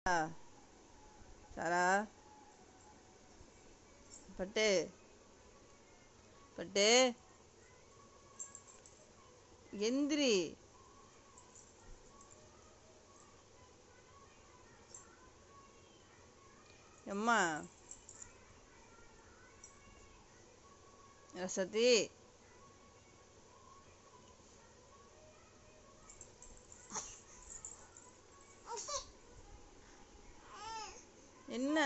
சாரா பட்டு பட்டு எந்திரி. அம்மா ரசதி என்ன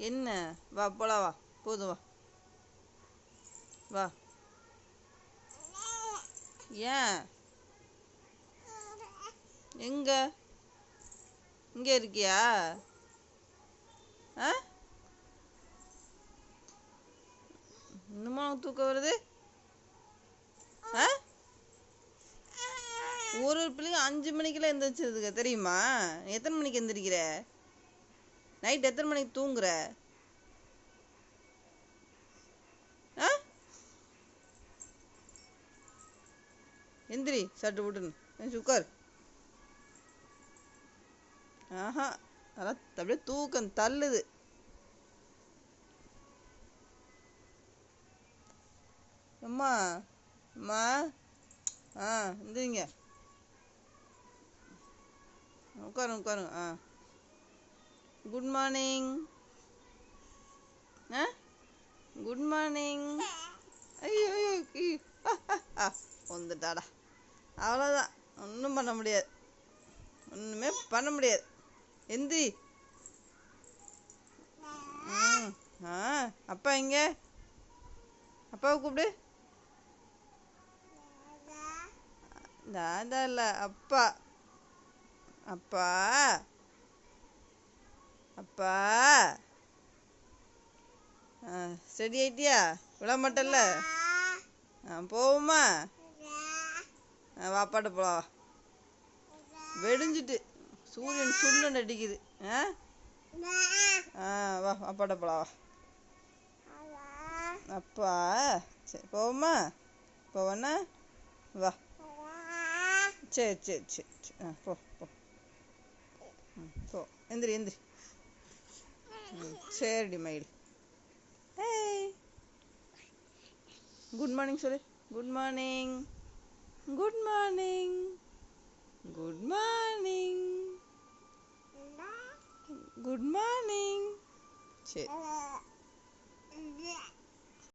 என்ன? வா போலாம், வா போதும், வா வா. ஏன் எங்க இங்க இருக்கியா? இன்னுமா தூக்கம் வருது? ஒரு பிள்ளைங்க 5 மணிக்கெல்லாம் எந்திரிச்சிருதுங்க தெரியுமா? எத்தனை மணிக்கு எந்திரிக்கிற? நைட் எத்தனை மணிக்கு தூங்குற? எந்திரி சட்டு விட்டுன்னு உட்கார். ஆஹா, அதான் அப்படியே தூக்கம் தள்ளுது. அம்மா அம்மா எந்திரிங்க, உட்காருங்க உட்காருங்க. Good morning. Good morning. ஐயோ வந்துட்டாடா. அவ்வளோதான், ஒன்றும் பண்ண முடியாது, ஒன்றுமே பண்ண முடியாது. எந்திரி. அப்பா எங்க? அப்பாவை கூப்பிடு. தாதா இல்லை, அப்பா. அப்பா அப்பா ஸ்டடி ஆயிட்டியா? விட மாட்டல்ல. போவோமா? வாப்பாட்ட போலாம். வெடிஞ்சிட்டு சூரியன் சுள்ளுன்னு அடிக்குது. வா வாப்பாட்ட போலாம், வா. அப்பா சரி போவோமா? போவேண்ணா, வா. சரி சரி சரி சரி போ போ. போ எந்திரி எந்திரி. சரிடி மயில். குட் மார்னிங் சொல்லு. Good morning. Good morning. Good morning. Good morning. சரி.